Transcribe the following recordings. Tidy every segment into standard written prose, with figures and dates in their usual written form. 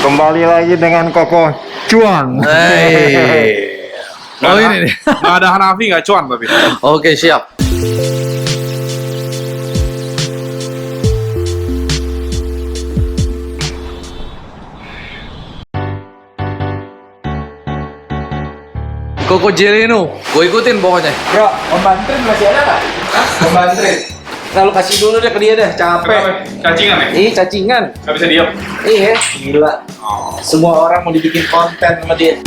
Kembali lagi dengan Koko Cuan. Hey. Oh ini nih. Nggak ada Hanafi, nggak cuan tapi. Oke, siap. Koko Jeleno, gue ikutin pokoknya. Bro, Om Bantrin masih ada nggak? Om Bantrin. Nah, lu kasih dulu deh ke dia deh, capek. Kenapa? Cacingan ya? Ih, cacingan. Nggak bisa diam. Iya, gila. Semua orang mau dibikin konten sama dia.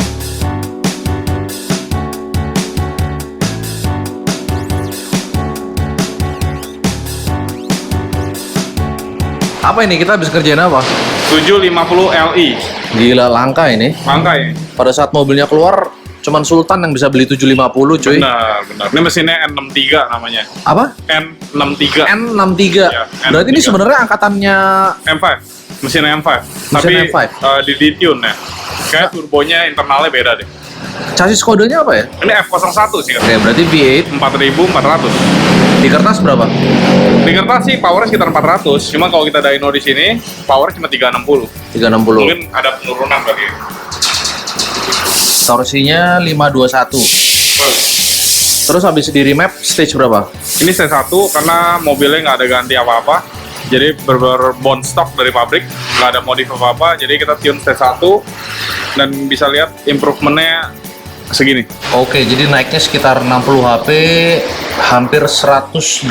Apa ini? Kita habis kerjain apa? 750 Li. Gila, langka ini. Langka ya? Pada saat mobilnya keluar, cuman Sultan yang bisa beli 750, cuy. Benar, benar. Ini mesinnya N63 namanya. Apa? N63. N63. Ya, Berarti ini N63. sebenarnya angkatannya M5. Mesinnya M5. Mesin Tapi M5. di detune ya. Kayak turbonya internalnya beda deh. chassis kodenya apa ya? Ini F01 sih kan. Oke, berarti V8 4400. di kertas berapa? Di kertas sih powernya sekitar 400. Cuma kalau kita dyno di sini, power cuma 360. 360. Mungkin ada penurunan kali ya. Torsinya 521. Terus habis di remap stage berapa? Ini C1 karena mobilnya nggak ada ganti apa-apa. Jadi bener-bener bond stock dari pabrik, nggak ada modif apa-apa. Jadi kita tune C1 dan bisa lihat improvementnya segini. Oke, jadi naiknya sekitar 60 HP, hampir 180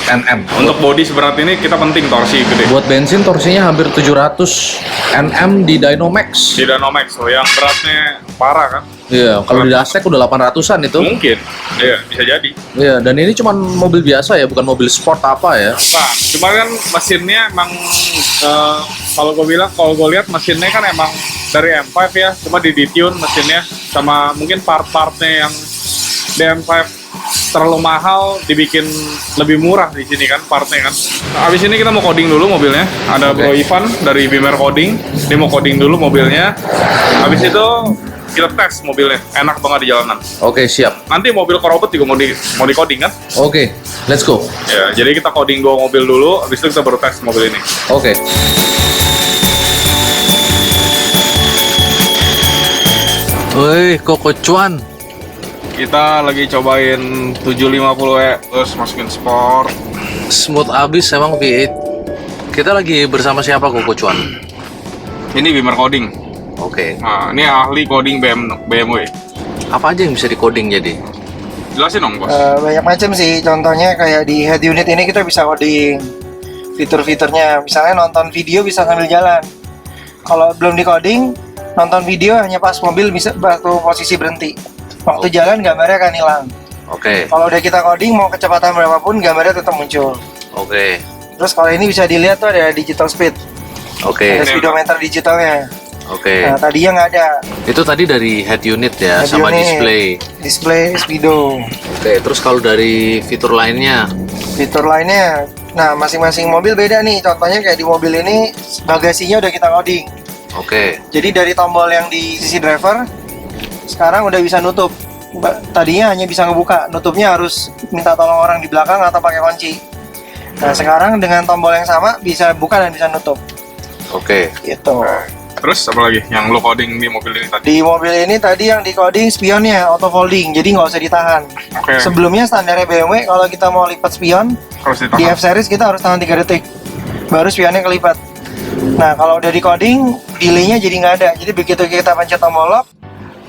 Nm. Untuk body seberat ini kita penting torsi gede. Buat bensin torsinya hampir 700 Nm di Dynomax. Di Dynomax loh, yang beratnya parah kan? Iya, kalau di Dastek udah 800-an itu. Mungkin, iya bisa jadi. Iya, dan ini cuman mobil biasa ya, bukan mobil sport apa ya. Nah, cuma kan mesinnya emang kalau gue lihat mesinnya kan emang dari M5 ya, cuma di detune mesinnya sama mungkin part-partnya yang di M5 terlalu mahal dibikin lebih murah di sini kan partnya kan. Nah, abis ini kita mau coding dulu mobilnya. Ada Oke. Bro Ivan dari Bimer Coding, dia mau coding dulu mobilnya. Abis itu kita tes mobilnya, enak banget di jalanan. Oke, siap. Nanti mobil Corobot juga mau di coding kan? Oke, let's go. Ya, jadi kita coding 2 mobil dulu, habis itu kita baru tes mobil ini. Oke. Wih, Koko Cuan. Kita lagi cobain 750E, terus masukin sport. Smooth abis emang V8. Kita lagi bersama siapa Koko Cuan? Ini Bimer Coding. Oke. Nah, ini ahli coding BMW. Apa aja yang bisa di coding jadi? Jelasin dong, Bos. Banyak macam sih. Contohnya kayak di head unit ini kita bisa coding fitur-fiturnya. Misalnya nonton video bisa sambil jalan. Kalau belum di coding, nonton video hanya pas mobil bisa waktu posisi berhenti. Waktu jalan gambarnya akan hilang. Oke. Kalau udah kita coding mau kecepatan berapapun gambarnya tetap muncul. Oke. Terus kalau ini bisa dilihat tuh ada digital speed, Oke. ada speedometer digitalnya. Oke. Nah, tadinya nggak ada. Itu tadi dari head unit ya, Head sama unit, display. speedo. Oke, terus kalau dari fitur lainnya? Fitur lainnya, nah masing-masing mobil beda nih. Contohnya kayak di mobil ini bagasinya udah kita coding. Oke. Jadi dari tombol yang di sisi driver sekarang udah bisa nutup. Tadinya hanya bisa ngebuka, nutupnya harus minta tolong orang di belakang atau pakai kunci. Nah sekarang dengan tombol yang sama bisa buka dan bisa nutup. Oke. Gitu. Terus apa lagi yang lo coding di mobil ini tadi? Di mobil ini tadi yang di coding spionnya auto folding, jadi nggak usah ditahan. Oke, Sebelumnya standarnya BMW kalau kita mau lipat spion harus di ditahan. F series kita harus tahan 3 detik, baru spionnya kelipat. Nah kalau udah di coding, delaynya jadi nggak ada. Jadi begitu kita pencet tombol lock,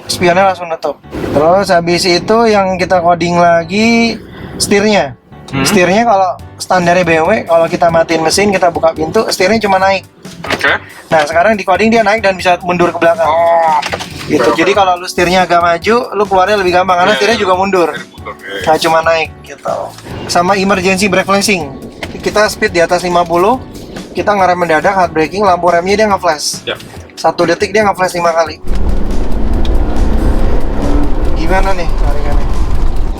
spionnya langsung nutup. Terus habis itu yang kita coding lagi setirnya. Setirnya kalau standarnya BMW, kalau kita matiin mesin, kita buka pintu, setirnya cuma naik. Oke. Nah sekarang di coding dia naik dan bisa mundur ke belakang. Oh, Gitu. Jadi kalau lu setirnya agak maju, lu keluarnya lebih gampang karena Iya, setirnya juga mundur. Oke. Nah cuma naik gitu. Sama emergency brake flashing. Kita speed di atas 50, kita ngerem mendadak, hard braking, lampu remnya dia nge-flash. Ya. 1 detik dia nge-flash 5 kali. Gimana nih saringannya?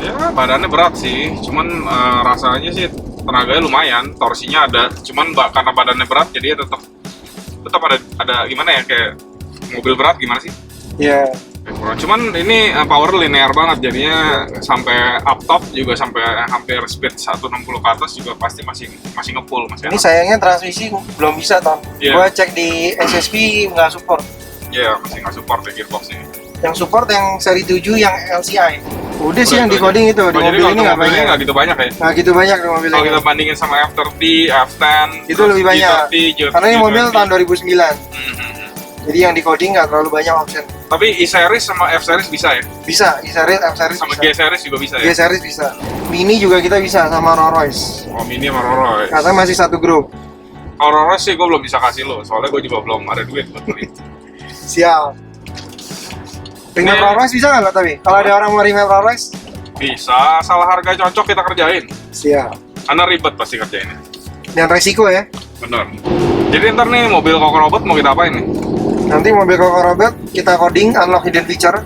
Ya, badannya berat sih. Cuman rasanya sih tenaganya lumayan, torsinya ada. Cuman karena badannya berat jadi tetap ada gimana ya, kayak mobil berat gimana sih? Ya, Pro. Cuman ini power linear banget, jadinya sampai up top juga sampai hampir speed 160 ke atas juga pasti masih nge-pull, masih Ini enak. sayangnya transmisi belum bisa, Tom. Iya. Gua cek di SSP nggak support. Iya, masih nggak support ya gearboxnya. Yang support yang seri 7 yang LCI. Udah sih yang di Udah, coding itu, di Oh, jadi mobil kalau ini nggak banyak. nggak gitu banyak ya? Nggak gitu banyak di mobil Kalau ini. kita bandingin sama F30, F10, Itu lebih banyak. Karena ini mobil tahun 2009. Jadi yang di coding nggak terlalu banyak option. Tapi E-Series sama F-Series bisa ya? Bisa, E-Series, F-Series Sama bisa. G-Series juga bisa ya? G-Series bisa. Mini juga kita bisa sama Rolls Royce. Oh, Mini sama Rolls Royce. Karena masih satu grup. Kalau Rolls Royce sih gue belum bisa kasih lo, soalnya gue juga belum ada duit buat beli. Siap. Remap Ini- Rolls Royce bisa nggak tapi? Kalau ada orang mau remap Rolls Royce? Bisa, salah harga cocok kita kerjain. Siap. Karena ribet pasti kerjainnya. Dan resiko ya. Bener. Jadi ntar nih mobil Coco Robot mau kita apain nih? Nanti mobil Coco Robot kita coding, unlock hidden feature.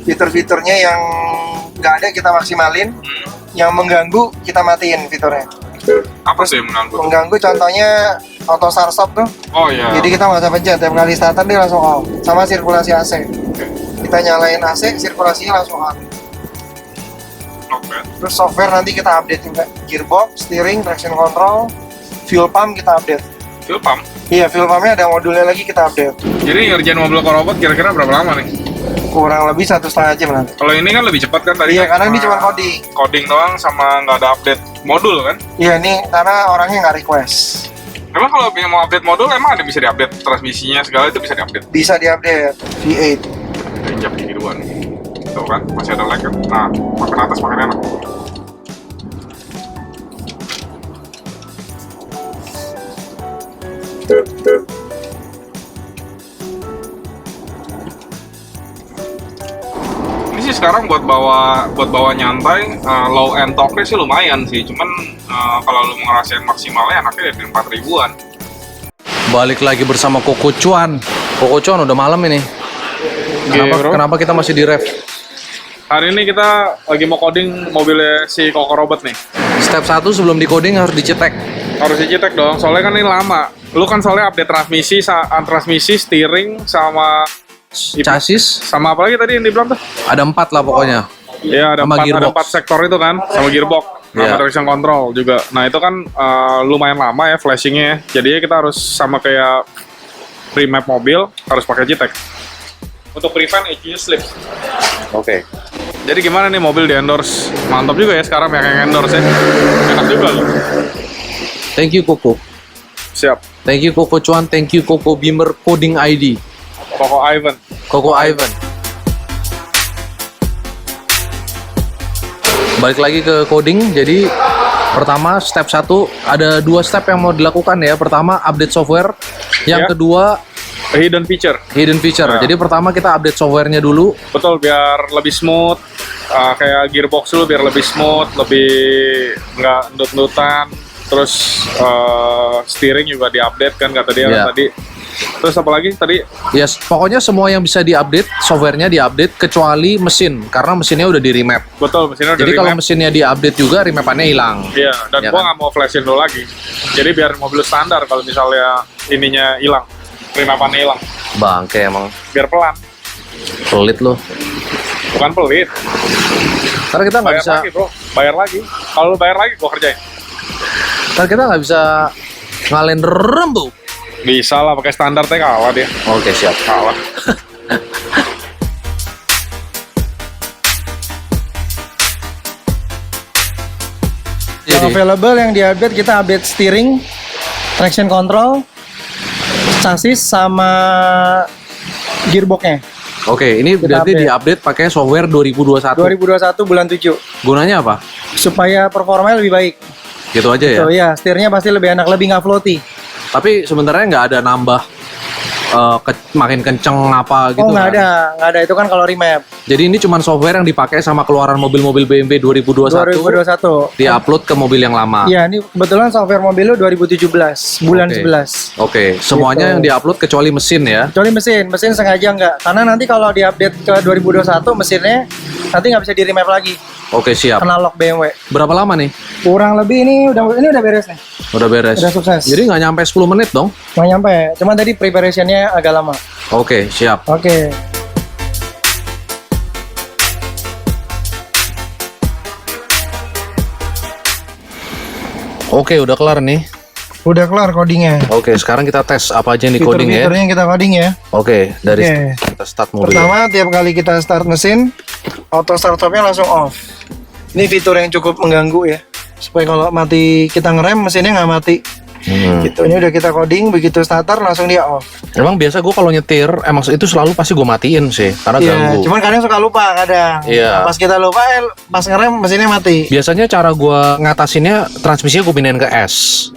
Fitur-fiturnya yang nggak ada kita maksimalin. Yang mengganggu kita matiin fiturnya. Apa sih yang mengganggu? Mengganggu contohnya auto start stop tuh. Oh iya. Jadi kita nggak usah pencet, tiap kali starter dia langsung out. Sama sirkulasi AC. Oke. Kita nyalain AC, sirkulasinya langsung out. Not bad. Terus software nanti kita update juga. Gearbox, steering, traction control, fuel pump kita update. Fuel pump. Iya, fuel pumpnya ada modulnya lagi kita update. Jadi ngerjain mobil Coco Robot kira-kira berapa lama nih? Kurang lebih 1,5 jam nanti. Kalau ini kan lebih cepat kan tadi? Iya, kan karena ini cuma coding. Coding doang sama nggak ada update modul kan? Iya, ini karena orangnya nggak request. Emang kalau mau update modul emang ada bisa diupdate transmisinya segala itu bisa diupdate? Bisa diupdate V8. Injak gigi duluan. Tuh kan, masih ada lag kan? Nah, makan atas makan enak. Ini sih sekarang buat bawa nyantai, low end torque sih lumayan sih. Cuman kalau lu mau ngerasain maksimalnya enaknya dari 4 ribuan. Balik lagi bersama Koko Cuan. Koko Cuan udah malam ini. Oke, bro. Kenapa kita masih di ref? Hari ini kita lagi mau coding mobilnya si Coco Robot nih. Step 1 sebelum di coding harus dicetek. Harus dicetek dong, soalnya kan ini lama. Lu kan soalnya update transmisi, steering, sama Chassis sama apa lagi tadi yang dibilang tuh? ada 4 lah pokoknya. Ya ada Sama 4 gearbox. sektor itu kan, sama gearbox, sama Iya. traction control juga. Nah itu kan lumayan lama ya flashingnya. Jadinya kita harus sama kayak remap mobil, harus pakai JTEC untuk prevent ECU slip. Oke. Jadi gimana nih mobil di endorse? Mantap juga ya sekarang yang endorse ya. Enak juga loh. Thank you Koko. Siap. Thank you Koko Cuan, thank you Koko Beamer Coding ID. Coco Ivan. Koko Ivan. Balik lagi ke coding. Jadi pertama step 1 ada 2 step yang mau dilakukan ya. Pertama update software, yang Ya. kedua Hidden feature. hidden feature. Ya. Jadi pertama kita update softwarenya dulu. Betul, biar lebih smooth. Kayak gearbox lu biar lebih smooth, lebih nggak endut-endutan. Terus steering juga diupdate kan kata dia Iya. kan tadi. Terus apa lagi tadi? Yes, pokoknya semua yang bisa diupdate, softwarenya diupdate kecuali mesin karena mesinnya udah di remap. Betul, mesinnya udah Jadi kalau remap. mesinnya diupdate juga remapannya hilang. Iya, dan Ya gua kan? nggak mau flashin dulu lagi. Jadi biar mobil standar kalau misalnya ininya hilang, remapannya hilang. Bangke emang Biar pelan, pelit loh. bukan pelit. Karena kita nggak Bayar bisa, lagi bro, bayar lagi. Kalau lu bayar lagi gua kerjain. karena kita nggak bisa ngalahin rembuk. Bisa lah, pakai standar teh kalah dia. Oke siap. Kalah. Yang Jadi available yang diupdate kita update steering, traction control, chassis sama gearboxnya. oke, ini Kita berarti update. diupdate pakai software 2021. 2021 bulan 7 Gunanya apa? supaya performanya lebih baik. Gitu aja ya. So ya, setirnya pasti lebih enak, lebih nggak floaty. Tapi sebenarnya nggak ada nambah makin kenceng apa gitu Oh nggak kan? ada itu kan kalau remap Jadi ini cuma software yang dipakai sama keluaran mobil-mobil BMW 2021 2021. diupload ke mobil yang lama. Iya, ini kebetulan software mobil lu 2017 bulan Oke. 11. Oke, semuanya Gitu. yang diupload kecuali mesin ya. Kecuali mesin sengaja nggak, karena nanti kalau diupdate ke 2021 mesinnya nanti nggak bisa di remap lagi, Oke, siap. kena lock BMW. Berapa lama nih? Kurang lebih ini udah beres nih, Udah beres. udah sukses. Jadi nggak nyampe 10 menit dong? Nggak nyampe, cuman tadi preparationnya agak lama. Oke, siap. Oke. Oke, udah kelar nih. Udah kelar codingnya. Oke, sekarang kita tes apa aja yang di coding ya. Fitur-fiturnya kita coding ya. Oke, dari Oke. kita start mobil. Pertama, tiap kali kita start mesin, auto start-stopnya langsung off. Ini fitur yang cukup mengganggu ya, supaya kalau mati kita ngerem mesinnya nggak mati. Gitu. Ini udah kita coding, begitu starter langsung dia off. Emang biasa gue kalau nyetir, emang itu selalu pasti gue matiin sih, karena Iya, ganggu. cuman kadang suka lupa kadang. Iya. Nah, pas kita lupa, pas ngerem mesinnya mati. Biasanya cara gue ngatasinnya, transmisinya gue pindahin ke S.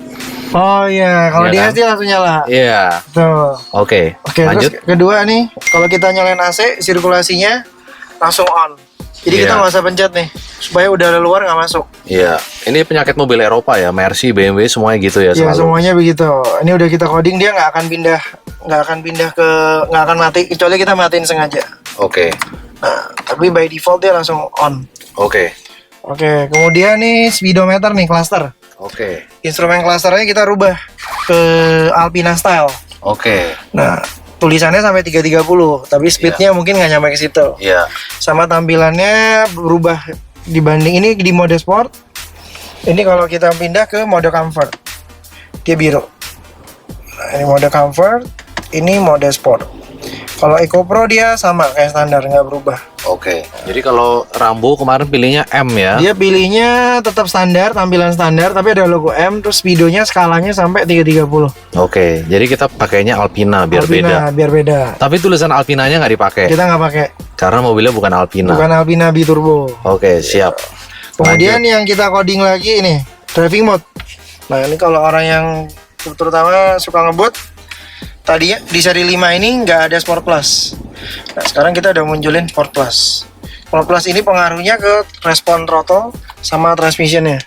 Oh iya, kalau Iya di kan? SD langsung nyala. Iya. Tuh. Oke, Oke, lanjut. terus kedua nih, kalau kita nyalain AC, sirkulasinya langsung on. Jadi kita Iya. nggak usah pencet nih, supaya udara luar nggak masuk. Iya, ini penyakit mobil Eropa ya, Mercy, BMW semuanya gitu ya Ya selalu. semuanya begitu. Ini udah kita coding, dia nggak akan nggak akan mati kecuali kita matiin sengaja. Oke, Nah, tapi by default dia langsung on. oke, Oke, kemudian nih speedometer nih cluster. oke, Instrumen clusternya kita rubah ke Alpina style. oke. Nah, tulisannya sampai 330, tapi speednya mungkin nggak nyampe ke situ. Iya, Sama tampilannya berubah dibanding ini di mode sport. Ini kalau kita pindah ke mode comfort, dia biru. Nah, ini mode comfort, ini mode sport. Kalau Eco Pro dia sama kayak standar, nggak berubah. oke. Jadi kalau Rambo kemarin pilihnya M ya? Dia pilihnya tetap standar, tampilan standar, tapi ada logo M, terus speedonya skalanya sampai 330. Oke, jadi kita pakainya Alpina biar beda. Alpina, biar beda. Tapi tulisan Alpinanya nggak dipakai, Kita nggak pakai, karena mobilnya bukan Alpina. bukan Alpina Biturbo. Oke, siap. Kemudian yang kita coding lagi ini driving mode. Nah ini kalau orang yang terutama suka ngebut, tadinya di seri 5 ini nggak ada Sport Plus. Nah sekarang kita udah munculin Sport Plus. Sport Plus ini pengaruhnya ke respon throttle sama transmissionnya.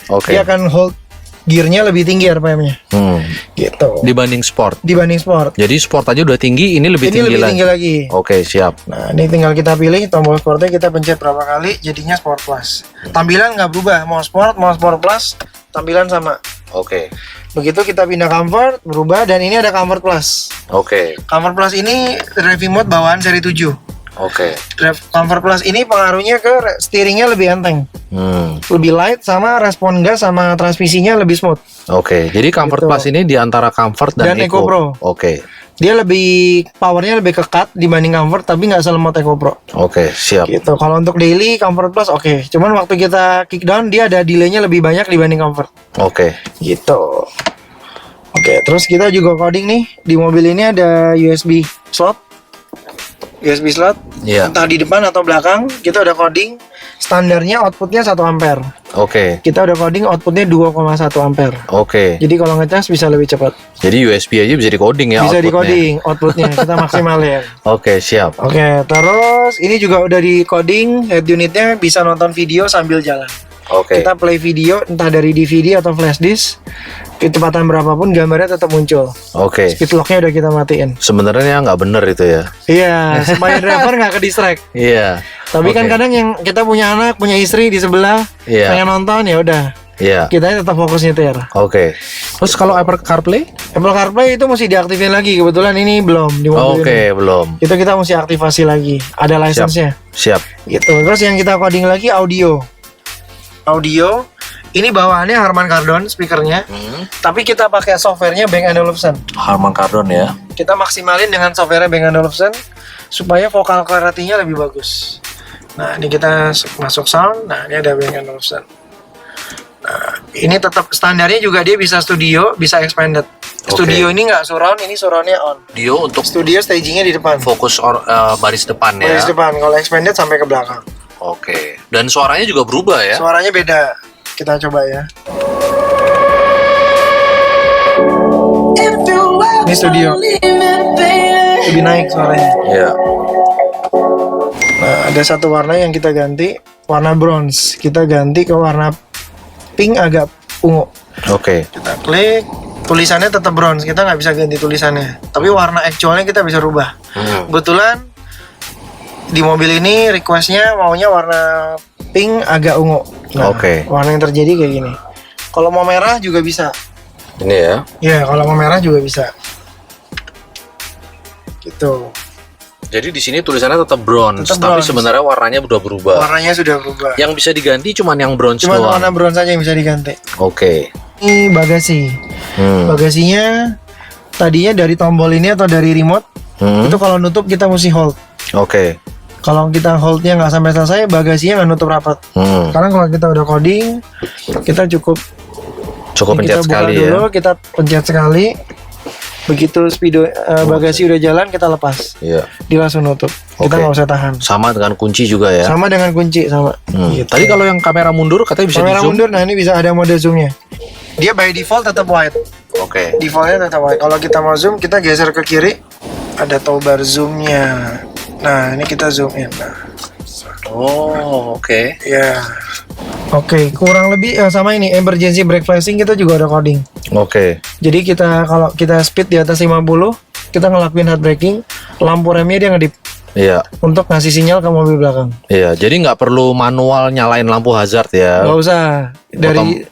Oke. Dia akan hold gearnya lebih tinggi RPM-nya. Gitu. Dibanding Sport. Dibanding Sport. Jadi Sport aja udah tinggi, ini lebih Ini tinggi lebih lagi. tinggi lagi. Oke, siap. Nah ini tinggal kita pilih tombol sportnya, kita pencet berapa kali jadinya Sport Plus. Tampilan nggak berubah, mau Sport Plus, tampilan sama. Oke, Begitu kita pindah comfort, berubah, dan ini ada comfort plus. oke, Comfort plus ini driving mode bawaan seri 7. oke. Comfort plus ini pengaruhnya ke steeringnya lebih enteng, lebih light, sama respon gas sama transmisinya lebih smooth. Oke, jadi Comfort Gitu. Plus ini di antara Comfort dan, Dan Eco Pro. Oke, Dia lebih powernya lebih kekat dibanding comfort, tapi nggak selemot Eco Pro. oke, siap. Gitu. Kalau untuk daily comfort plus oke. Cuman waktu kita kick down dia ada delaynya lebih banyak dibanding comfort. Oke, Gitu. Oke, terus kita juga coding nih di mobil ini ada USB slot. Iya. Entah di depan atau belakang, kita udah coding standarnya outputnya 1 ampere. Oke, Kita udah coding outputnya 2,1 ampere. oke. Jadi kalau ngecas bisa lebih cepat. Jadi USB aja bisa di coding ya Bisa di outputnya. coding outputnya, kita maksimalin. Oke, siap. Oke, terus ini juga udah di coding head unitnya bisa nonton video sambil jalan. Oke, Kita play video entah dari DVD atau flash disk, kecepatan berapapun gambarnya tetap muncul. oke. Speed lock-nya udah kita matiin. Sebenarnya nggak bener itu ya. Iya, supaya driver nggak ke distract. Iya. Tapi kan Oke. kadang yang kita punya anak, punya istri di sebelah, Iya. pengen nonton ya udah, Iya. kita tetap fokus nyetir. Oke. Terus kalau Apple CarPlay? Apple CarPlay itu mesti diaktifin lagi. Kebetulan ini belum di mobil Oke, ini. belum. Itu kita mesti aktivasi lagi. Ada license-nya. Siap. Gitu. Terus yang kita coding lagi audio. Audio ini bawaannya Harman Kardon speakernya, tapi kita pakai softwarenya Bang & Olufsen. Harman Kardon ya. Kita maksimalin dengan softwarenya Bang & Olufsen supaya vokal clarity-nya lebih bagus. Nah, ini kita masuk sound. Nah, ini ada Bang & Olufsen. Nah, ini tetap standarnya juga dia bisa studio, bisa expanded. Oke. Studio ini nggak surround, ini surroundnya on. Dio untuk Studio stagingnya di depan. fokus baris depan ya. Baris depan, kalau expanded sampai ke belakang. Oke. Dan suaranya juga berubah ya. Suaranya beda. Kita coba ya. Ini studio. Lebih naik suaranya. Iya. Nah, ada satu warna yang kita ganti, warna bronze. Kita ganti ke warna pink agak ungu. Oke. Kita klik, tulisannya tetap bronze. Kita nggak bisa ganti tulisannya. Tapi warna actualnya kita bisa rubah. Kebetulan di mobil ini requestnya maunya warna pink agak ungu. Nah, Oke. warna yang terjadi kayak gini. Kalau mau merah juga bisa. Ini ya. Ya, kalau mau merah juga bisa. Gitu. Jadi di sini tulisannya tetap bronze, Tetap tapi bronze. sebenarnya warnanya udah berubah. Warnanya sudah berubah. Yang bisa diganti cuman yang bronze Cuma doang. warna bronze aja yang bisa diganti. Oke. Ini bagasi. Bagasinya tadinya dari tombol ini atau dari remote. Itu kalau nutup kita mesti hold. Oke. Kalau kita holdnya nggak sampai selesai, bagasinya nggak nutup rapat. Sekarang kalau kita udah coding, kita cukup Pencet kita buka sekali dulu, ya. kita pencet sekali. Begitu bagasi udah jalan, kita lepas. Iya. Dia langsung nutup. Kita Oke. nggak usah tahan. Sama dengan kunci juga ya. Sama dengan kunci sama. Gitu. Tadi kalau yang kamera mundur katanya bisa Kamera di zoom. mundur, nah ini bisa ada mode zoomnya. Dia by default tetap wide. Oke. Defaultnya tetap wide. Kalau kita mau zoom, kita geser ke kiri. Ada toolbar zoomnya. Nah, ini kita zoom in. Nah, Oh, oke. ya. Oke, kurang lebih sama ini emergency brake flashing kita juga ada coding. Oke. Jadi kalau kita speed di atas 50, kita ngelakuin hard braking, lampu remnya dia ngedip Iya. untuk ngasih sinyal ke mobil belakang. Iya, jadi nggak perlu manual nyalain lampu hazard ya. Nggak usah. Dari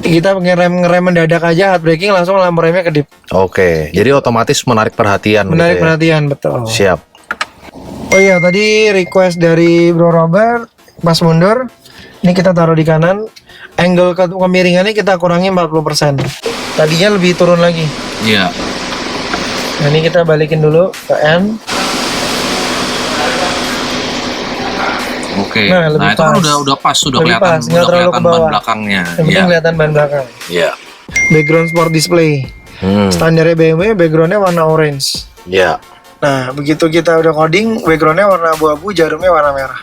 kita ngerem mendadak aja hard braking langsung lampu remnya kedip. Oke, jadi otomatis menarik perhatian Menarik gitu ya. perhatian, betul. Siap. Oh iya, tadi request dari Bro Robert pas mundur. Ini kita taruh di kanan. Angle kemiringannya kita kurangi 40%. Tadinya lebih turun lagi. Iya. Nah, ini kita balikin dulu ke N. Oke. Nah, lebih Nah, itu kan pas. udah pas, sudah Lebih kelihatan, pas, nggak udah terlalu kelihatan ke ban bawah. belakangnya. Yang penting Iya. kelihatan ban belakang. Iya. Background sport display. Standarnya BMW, backgroundnya warna orange. Iya. Nah, begitu kita udah coding, backgroundnya warna abu-abu, jarumnya warna merah.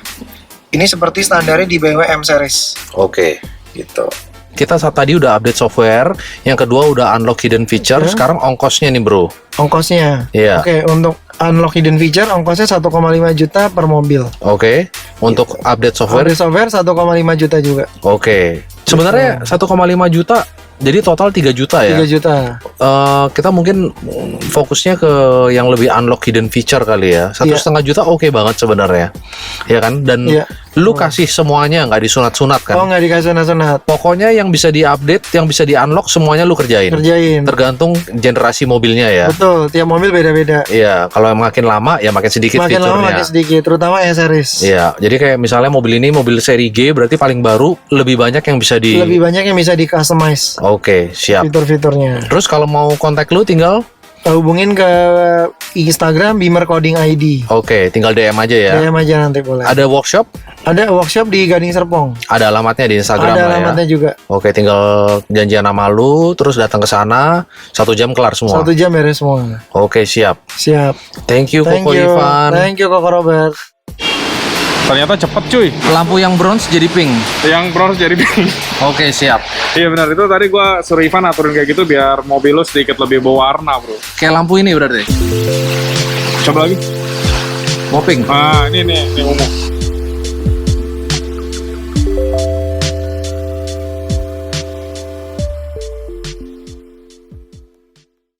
Ini seperti standarnya di BMW M Series. Oke. Gitu. Kita saat tadi udah update software, yang kedua udah unlock hidden feature, sekarang ongkosnya nih bro. Ongkosnya. Iya. Oke, untuk unlock hidden feature, ongkosnya 1,5 juta per mobil. Oke. Untuk update software. Ada software 1,5 juta juga. Oke. Sebenarnya 1,5 juta, jadi total 3 juta ya. 3 juta. Kita mungkin fokusnya ke yang lebih unlock hidden feature kali ya. 1,5 juta oke banget sebenarnya, ya kan? Dan Iya. lu kasih semuanya, nggak disunat-sunat kan? Oh, nggak dikasih sunat-sunat. Pokoknya yang bisa di-update, yang bisa di-unlock semuanya lu kerjain. Kerjain. Tergantung generasi mobilnya ya. Betul, tiap mobil beda-beda. Iya, kalau yang makin lama ya makin sedikit Makin lama fiturnya. makin sedikit, terutama E series. Iya, jadi kayak misalnya mobil ini mobil seri G berarti paling baru, lebih banyak yang bisa di. Lebih banyak yang bisa di customize Oke, siap. fitur-fiturnya. Terus kalau mau kontak lu tinggal Hubungin ke Instagram Bimer Coding ID. oke, tinggal DM aja ya. DM aja nanti boleh. Ada workshop, Ada workshop di Gading Serpong. ada alamatnya di Instagram Ada lah ya. alamatnya juga. Oke, tinggal janjian sama lu, terus datang ke sana, 1 jam kelar semua. 1 jam beres semua. Oke, siap. Siap. Thank you, Thank Koko you. Ivan. Thank you Koko Robert. Ternyata cepet cuy. Lampu yang bronze jadi pink. Yang bronze jadi pink. Oke, siap. Iya benar, itu tadi gua suruh Ivan aturin kayak gitu biar mobil lu sedikit lebih berwarna bro. Kayak lampu ini berarti. Coba lagi. Mau pink. Nah ini ungu.